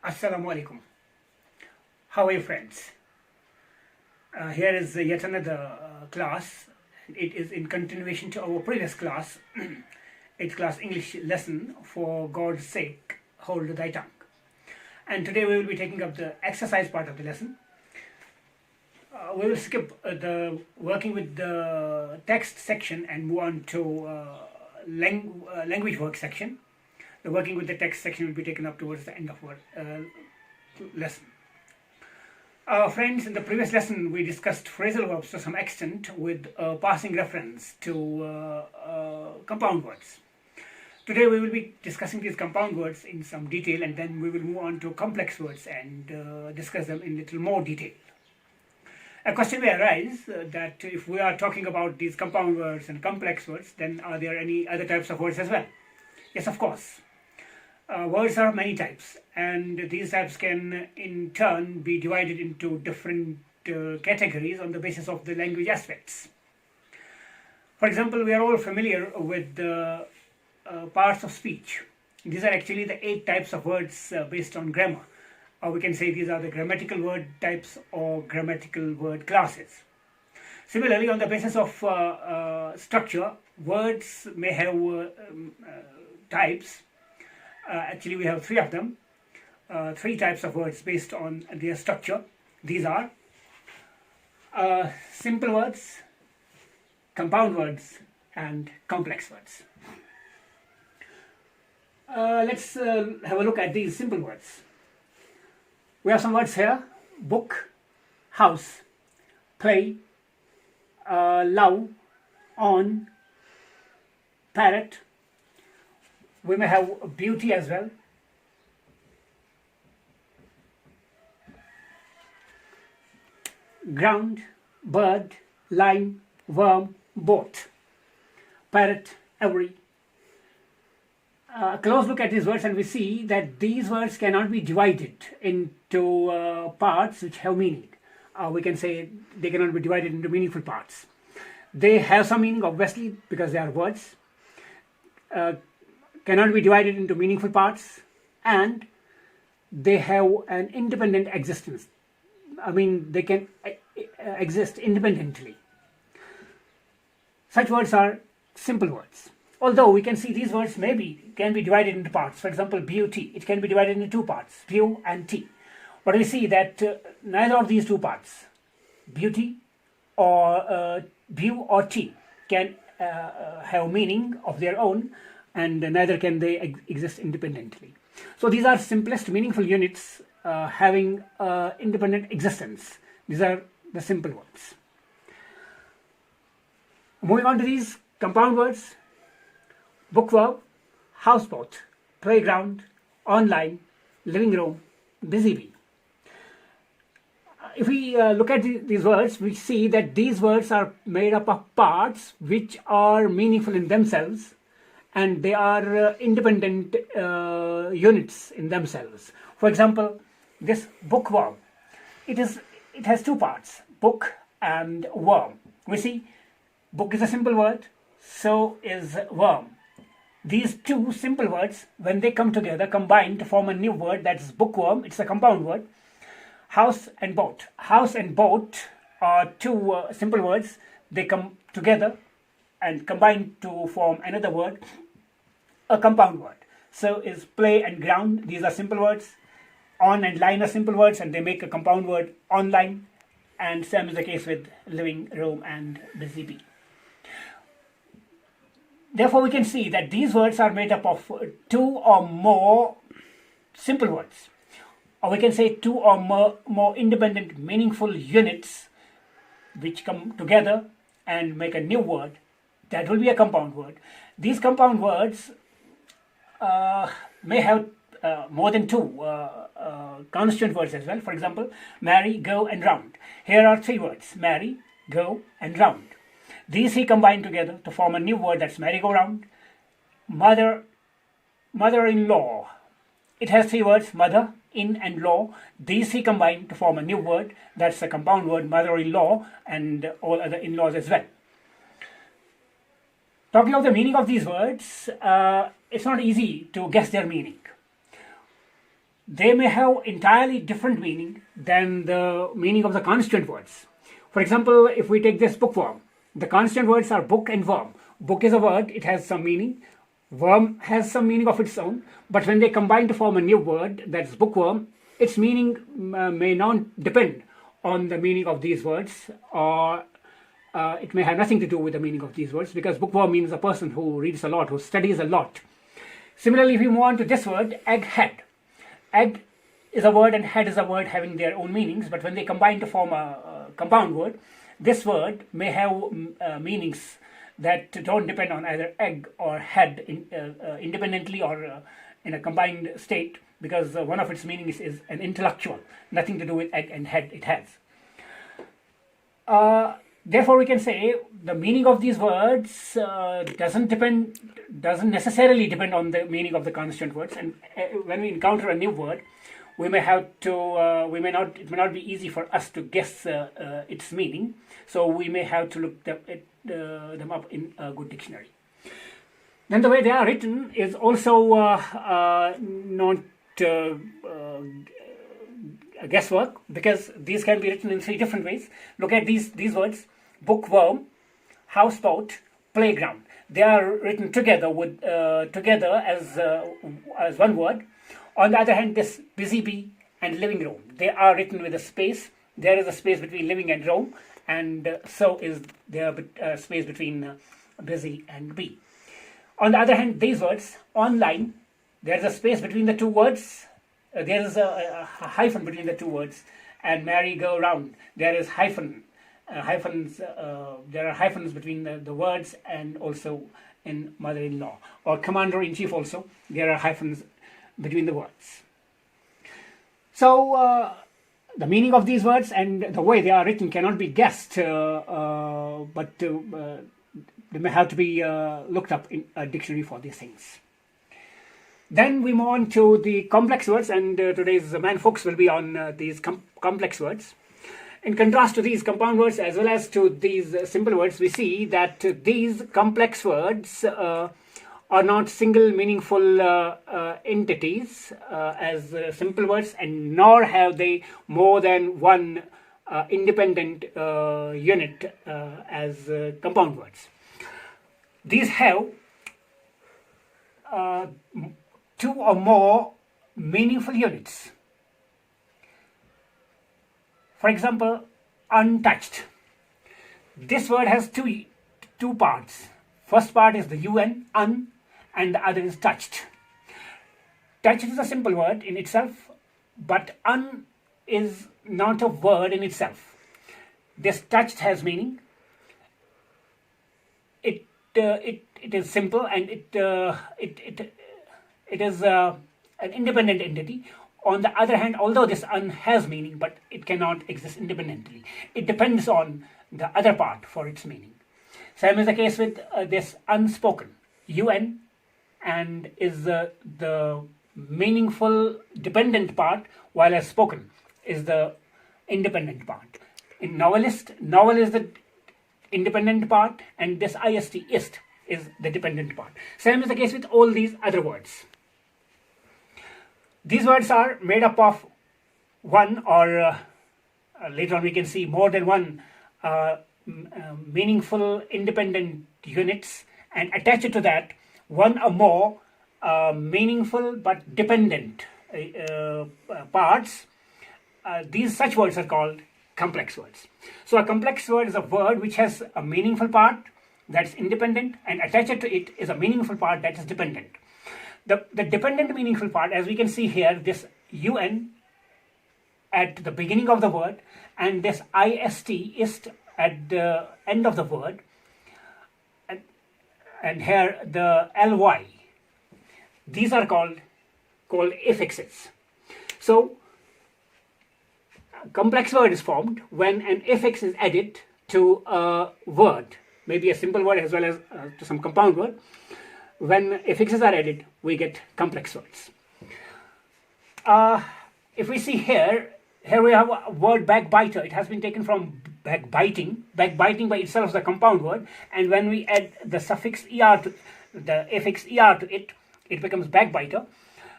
Assalamu alaikum. How are you, friends? Here is yet another class. It is in continuation to our previous class, 8th class English lesson, For God's Sake, Hold Thy Tongue. And today we will be taking up the exercise part of the lesson. We will skip the working with the text section and move on to language work section. The working with the text section will be taken up towards the end of our lesson. Friends, in the previous lesson we discussed phrasal verbs to some extent with a passing reference to compound words. Today we will be discussing these compound words in some detail, and then we will move on to complex words and discuss them in little more detail. A question may arise that if we are talking about these compound words and complex words, then are there any other types of words as well? Yes, of course. Words are many types, and these types can in turn be divided into different categories on the basis of the language aspects. For example, we are all familiar with the parts of speech. These are actually the 8 types of words based on grammar. Or we can say these are the grammatical word types or grammatical word classes. Similarly, on the basis of structure, words may have types. Actually, we have 3 of them, 3 types of words based on their structure. These are simple words, compound words, and complex words. Let's have a look at these simple words. We have some words here: book, house, play, love, on, parrot. We may have beauty as well. Ground, bird, line, worm, boat, parrot, every. A close look at these words and we see that these words cannot be divided into parts which have meaning. We can say they cannot be divided into meaningful parts. They have some meaning, obviously, because they are words. Cannot be divided into meaningful parts, and they have an independent existence. I mean, they can exist independently. Such words are simple words. Although we can see these words can be divided into parts. For example, beauty, it can be divided into 2 parts, beau and t. But we see that neither of these 2 parts, beauty or beau or t, can have meaning of their own, and neither can they exist independently. So these are simplest meaningful units having independent existence. These are the simple words. Moving on to these compound words: book verb, houseboat, playground, online, living room, busy bee. If we look at these words, we see that these words are made up of parts which are meaningful in themselves, and they are independent units in themselves. For example, this book verb, it has 2 parts, book and worm. We see book is a simple word, so is worm. These 2 simple words, when they come together, combine to form a new word, that is bookworm. It's a compound word. House and boat. House and boat are 2 simple words. They come together and combine to form another word, a compound word. So is play and ground. These are simple words. On and line are simple words, and they make a compound word, online. And same is the case with living room and busy bee. Therefore, we can see that these words are made up of 2 or more simple words, or we can say 2 or more independent, meaningful units which come together and make a new word. That will be a compound word. These compound words may have more than 2 constituent words as well. For example, marry, go, and round. Here are 3 words: marry, go, and round. These 3 combine together to form a new word, that's merry-go-round. Mother-in-law. It has 3 words: mother, in, and law. These 3 combine to form a new word, that's a compound word, mother-in-law, and all other in-laws as well. Talking of the meaning of these words, it's not easy to guess their meaning. they may have entirely different meaning than the meaning of the consonant words. For example, if we take this bookworm, the consonant words are book and worm. Book is a word, it has some meaning. Worm has some meaning of its own, but when they combine to form a new word, that's bookworm, its meaning may not depend on the meaning of these words, or it may have nothing to do with the meaning of these words, because bookworm means a person who reads a lot, who studies a lot. Similarly, if we move on to this word, egghead. Egg is a word and head is a word having their own meanings, but when they combine to form a compound word, this word may have meanings that don't depend on either egg or head independently or in a combined state, because one of its meanings is an intellectual, nothing to do with egg and head it has. Therefore, we can say the meaning of these words doesn't necessarily depend on the meaning of the consonant words. And when we encounter a new word, we may have to, it may not be easy for us to guess its meaning. So we may have to look them up in a good dictionary. Then the way they are written is also not guesswork, because these can be written in 3 different ways. Look at these words: bookworm, houseboat, playground. They are written together as one word. On the other hand, this busy bee and living room, they are written with a space. There is a space between living and room, and so is there a space between busy and bee. On the other hand, these words, online, there is a space between the 2 words. There is a hyphen between the 2 words, and merry-go-round, there is hyphens. There are hyphens between the words, and also in mother-in-law or commander-in-chief also there are hyphens between the words. So the meaning of these words and the way they are written cannot be guessed, but they may have to be looked up in a dictionary for these things. Then we move on to the complex words, and today's man folks will be on these complex words. In contrast to these compound words as well as to these simple words, we see that these complex words are not single meaningful entities as simple words, and nor have they more than one independent unit as compound words. These have 2 or more meaningful units. For example, untouched. This word has two parts. First part is the un, and the other is touched. Touched is a simple word in itself, but un is not a word in itself. This touched has meaning. It is simple, and it is an independent entity. On the other hand, although this un has meaning, but it cannot exist independently. It depends on the other part for its meaning. Same is the case with this unspoken. Un and is the meaningful dependent part, while as spoken is the independent part. In novelist, novel is the independent part, and this ist is the dependent part. Same is the case with all these other words. These words are made up of one, or later on we can see more than one meaningful independent units, and attached to that one or more meaningful but dependent parts. These such words are called complex words. So a complex word is a word which has a meaningful part that's independent, and attached to it is a meaningful part that is dependent. The dependent meaningful part, as we can see here, this un at the beginning of the word and this ist at the end of the word, and here the ly, these are called affixes. So a complex word is formed when an affix is added to a word, maybe a simple word as well as to some compound word. When affixes are added, we get complex words. If we see here we have a word backbiter. It has been taken from backbiting. Backbiting by itself is a compound word, and when we add the suffix er to the affix er to it, it becomes backbiter.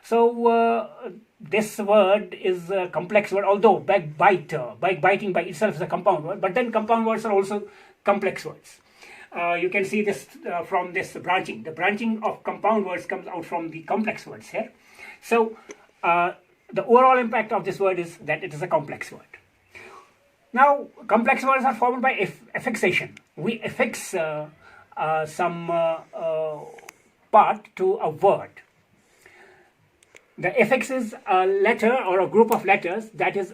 So this word is a complex word, although backbiting by itself is a compound word, but then compound words are also complex words. You can see this from this branching. The branching of compound words comes out from the complex words here. So the overall impact of this word is that it is a complex word. Now, complex words are formed by affixation. We affix some part to a word. The affix is a letter or a group of letters that is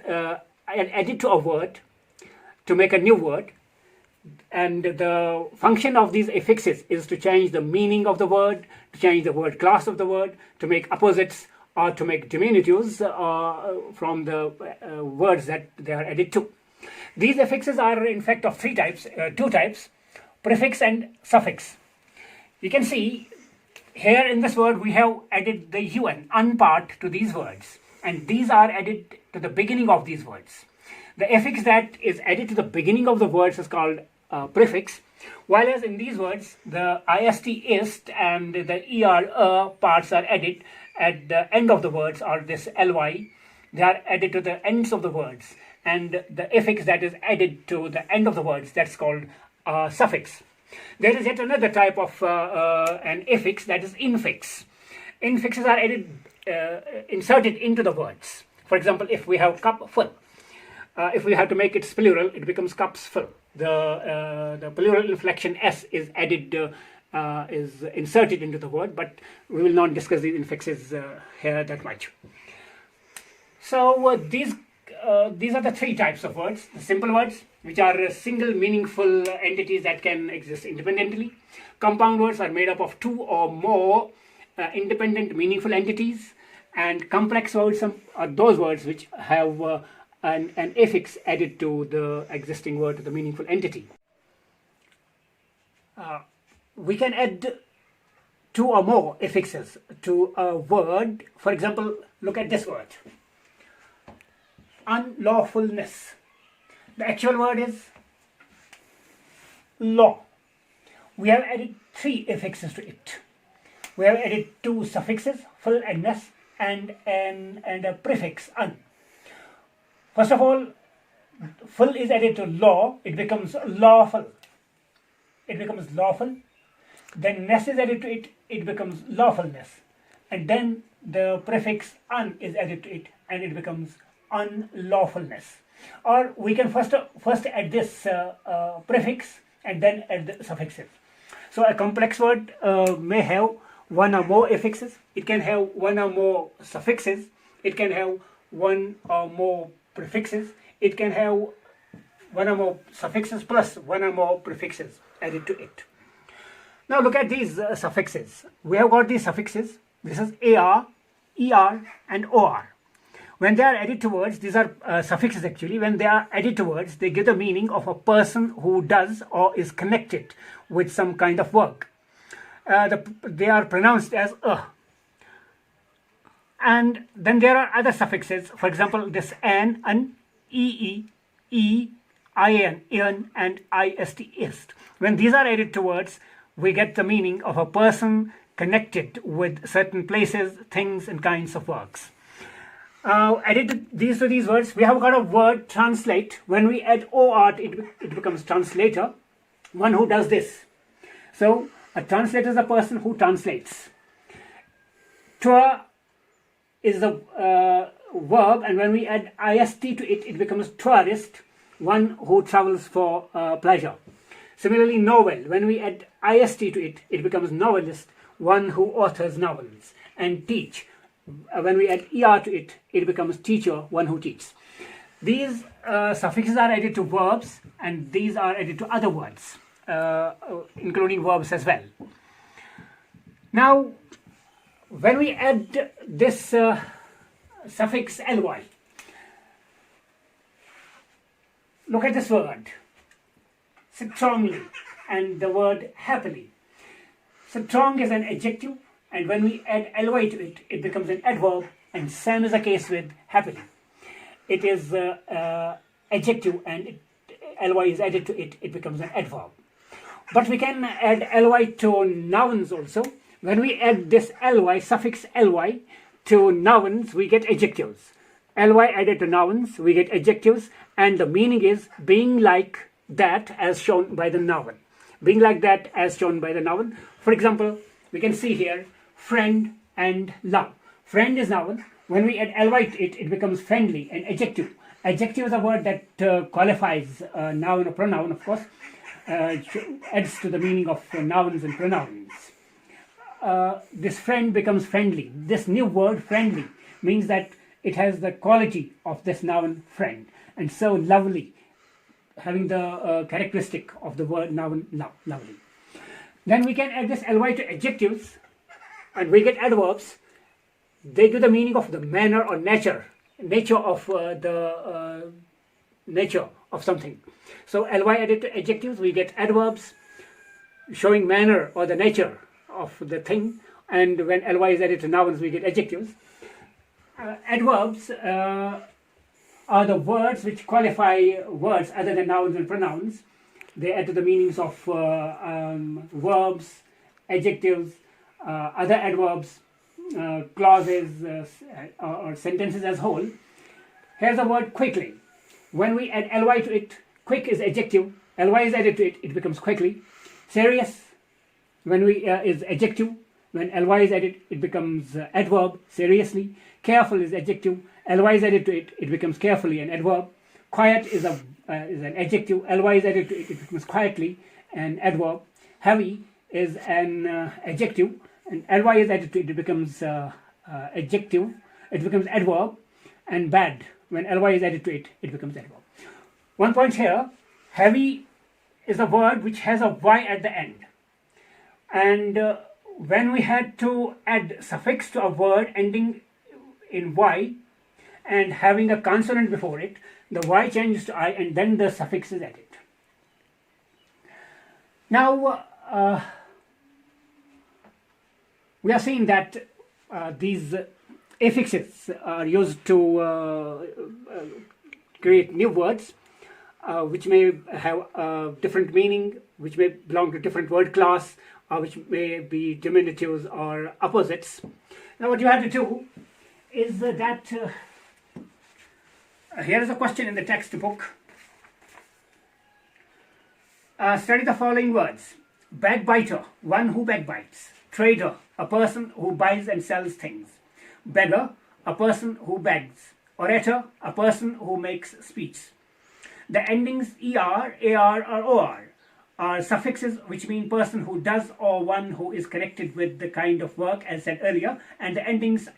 added to a word to make a new word. And the function of these affixes is to change the meaning of the word, to change the word class of the word, to make opposites or to make diminutives from the words that they are added to. These affixes are in fact of two types, prefix and suffix. You can see here in this word we have added the un part to these words, and these are added to the beginning of these words. The affix that is added to the beginning of the words is called prefix, whereas in these words the ist and the parts are added at the end of the words, or this ly, they are added to the ends of the words, and the affix that is added to the end of the words, that's called suffix. There is yet another type of an affix, that is infix. Infixes are inserted into the words. For example, if we have cup full, if we have to make it plural, it becomes cups full. The plural inflection s is added, is inserted into the word, but we will not discuss these infixes here that much. So these are the three types of words: the simple words, which are single meaningful entities that can exist independently. Compound words are made up of two or more independent meaningful entities, and complex words are those words which have an affix added to the existing word, to the meaningful entity. We can add two or more affixes to a word. For example, look at this word, unlawfulness. The actual word is law. We have added three affixes to it. We have added two suffixes, full and ness, and a prefix, un. First of all, full is added to law, it becomes lawful. It becomes lawful. Then ness is added to it, it becomes lawfulness. And then the prefix un is added to it, and it becomes unlawfulness. Or we can first add this prefix and then add the suffixes. So a complex word may have one or more affixes, it can have one or more suffixes, it can have one or more prefixes, it can have one or more suffixes plus one or more prefixes added to it. Now look at these suffixes. We have got these suffixes. This is AR, ER and OR. When they are added to words, these are suffixes actually, when they are added to words, they give the meaning of a person who does or is connected with some kind of work. They are pronounced as And then there are other suffixes, for example, this an, ee, e, in, and ist. When these are added to words, we get the meaning of a person connected with certain places, things, and kinds of works. Added these to these words, we have got a word translate. When we add or, it becomes translator, one who does this. So a translator is a person who translates. Tour is the verb, and when we add ist to it, it becomes tourist, one who travels for pleasure. Similarly, novel, when we add ist to it, it becomes novelist, one who authors novels. And teach, when we add er to it, it becomes teacher, one who teaches. These suffixes are added to verbs, and these are added to other words, including verbs as well. Now, when we add this suffix ly, look at this word, strongly, and the word happily. Strong is an adjective, and when we add ly to it, it becomes an adverb, and same is the case with happily. It is adjective, and ly is added to it, it becomes an adverb. But we can add ly to nouns also. When we add this ly, suffix ly, to nouns, we get adjectives. ly added to nouns, we get adjectives, and the meaning is being like that as shown by the noun. Being like that as shown by the noun. For example, we can see here friend and love. Friend is noun. When we add ly to it, it becomes friendly. And adjective. Adjective is a word that qualifies a noun or pronoun, of course. It adds to the meaning of nouns and pronouns. This friend becomes friendly. This new word, friendly, means that it has the quality of this noun, friend. And so lovely, having the characteristic of the word noun, lovely. Then we can add this ly to adjectives, and we get adverbs. They give the meaning of the manner or nature of nature of something. So ly added to adjectives, we get adverbs showing manner or the nature of the thing, and when ly is added to nouns, we get adjectives. Adverbs are the words which qualify words other than nouns and pronouns. They add to the meanings of verbs, adjectives, other adverbs, clauses, or sentences as whole. Here's the word quickly. When we add ly to it, quick is adjective. Ly is added to it, it becomes quickly. Serious, when we is adjective. When ly is added, it becomes adverb, seriously. Careful is adjective. Ly is added to it, it becomes carefully an adverb. Quiet is an adjective. Ly is added to it, it becomes quietly an adverb. Heavy is an adjective, and ly is added to it, it becomes adjective. It becomes adverb. And bad, when ly is added to it, it becomes adverb. One point here, heavy is a word which has a y at the end. And when we had to add suffix to a word ending in y and having a consonant before it, the y changes to I, and then the suffix is added. Now, we are seeing that these affixes are used to create new words which may have different meaning, which may belong to different word class, or which may be diminutives or opposites. Now what you have to do is that here is a question in the textbook. Study the following words. Backbiter, one who backbites. Trader, a person who buys and sells things. Beggar, a person who begs. Orator, a person who makes speech. The endings er, ar, or or are suffixes which mean person who does or one who is connected with the kind of work, as said earlier, and the endings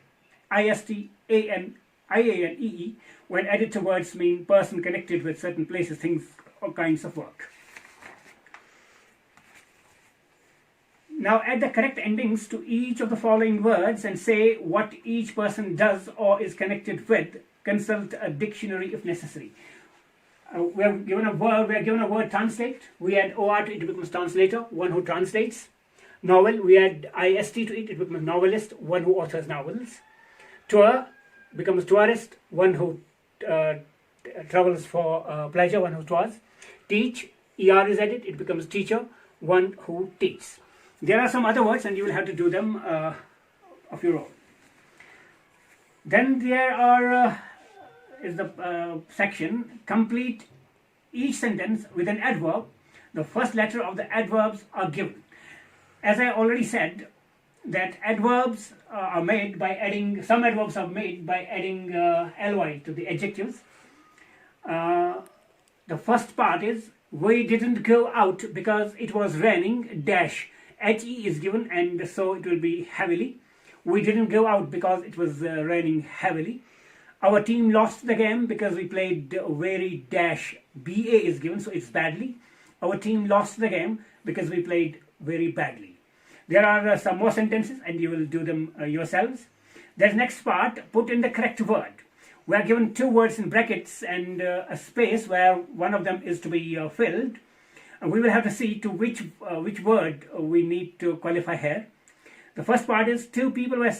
ist, an, ian, ee, when added to words, mean person connected with certain places, things, or kinds of work. Now add the correct endings to each of the following words and say what each person does or is connected with. Consult a dictionary if necessary. We are given a word translate. We add or to it, it becomes translator, one who translates. Novel, we add ist to it, it becomes novelist, one who authors novels. Tour becomes tourist, one who travels for pleasure, one who tours. Teach, er is added, it becomes teacher, one who teaches. There are some other words and you will have to do them of your own. Then there is the section, complete each sentence with an adverb. The first letter of the adverbs are given. As I already said, that adverbs are made by adding, some adverbs are made by adding ly to the adjectives. The first part is, we didn't go out because it was raining, dash. He is given, and so it will be heavily. We didn't go out because it was raining heavily. Our team lost the game because we played very dash. Ba is given, so it's badly. Our team lost the game because we played very badly. There are some more sentences and you will do them yourselves. There's next part, put in the correct word. We are given two words in brackets and a space where one of them is to be filled. We will have to see to which word we need to qualify here. The first part is, two people were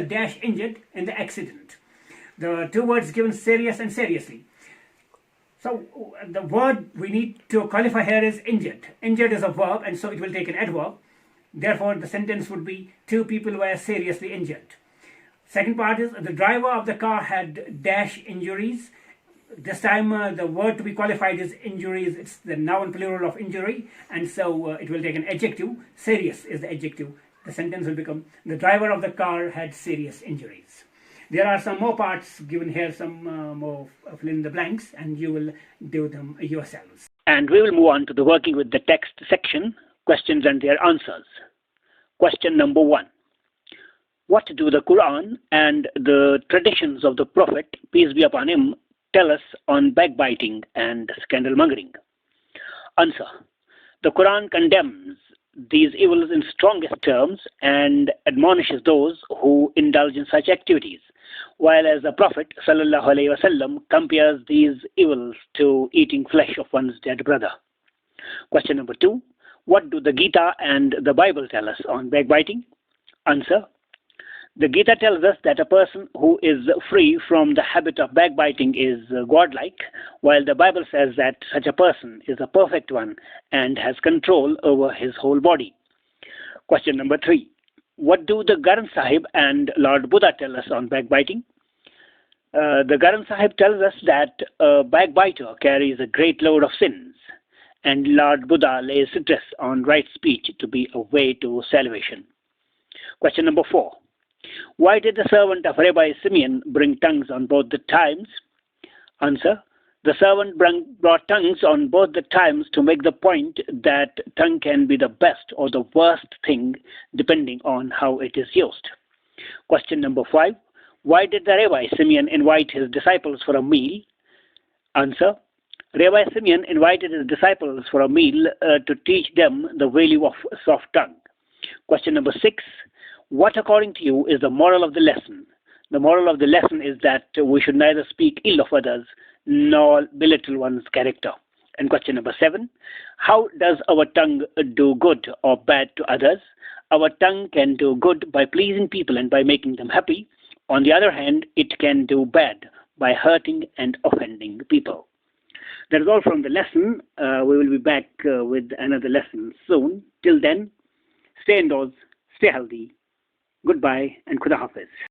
dash injured in the accident. The two words given, serious and seriously. So the word we need to qualify here is injured. Injured is a verb, and so it will take an adverb. Therefore, the sentence would be 2 people were seriously injured. Second part is the driver of the car had dash injuries. This time the word to be qualified is injuries. It's the noun plural of injury, and so it will take an adjective. Serious is the adjective. The sentence will become the driver of the car had serious injuries. There are some more parts given here, some more fill in the blanks, and you will do them yourselves. And we will move on to the working with the text section, questions and their answers. Question number 1. What do the Quran and the traditions of the Prophet, peace be upon him, tell us on backbiting and scandal-mongering? Answer. The Quran condemns these evils in strongest terms and admonishes those who indulge in such activities, while as the Prophet ﷺ compares these evils to eating flesh of one's dead brother. Question number 2. What do the Gita and the Bible tell us on backbiting? Answer. The Gita tells us that a person who is free from the habit of backbiting is godlike, while the Bible says that such a person is a perfect one and has control over his whole body. Question number 3. What do the Granth Sahib and Lord Buddha tell us on backbiting? The Granth Sahib tells us that a backbiter carries a great load of sins, and Lord Buddha lays stress on right speech to be a way to salvation. Question number 4. Why did the servant of Rabbi Simeon bring tongues on both the times? Answer. The servant brought tongues on both the times to make the point that tongue can be the best or the worst thing depending on how it is used. Question number 5. Why did the Rabbi Simeon invite his disciples for a meal? Answer. Rabbi Simeon invited his disciples for a meal to teach them the value of soft tongue. Question number 6. What, according to you, is the moral of the lesson? The moral of the lesson is that we should neither speak ill of others nor belittle one's character. And question number 7. How does our tongue do good or bad to others? Our tongue can do good by pleasing people and by making them happy. On the other hand, it can do bad by hurting and offending people. That is all from the lesson. We will be back with another lesson soon. Till then, stay indoors, stay healthy. Goodbye and Khuda Hafiz.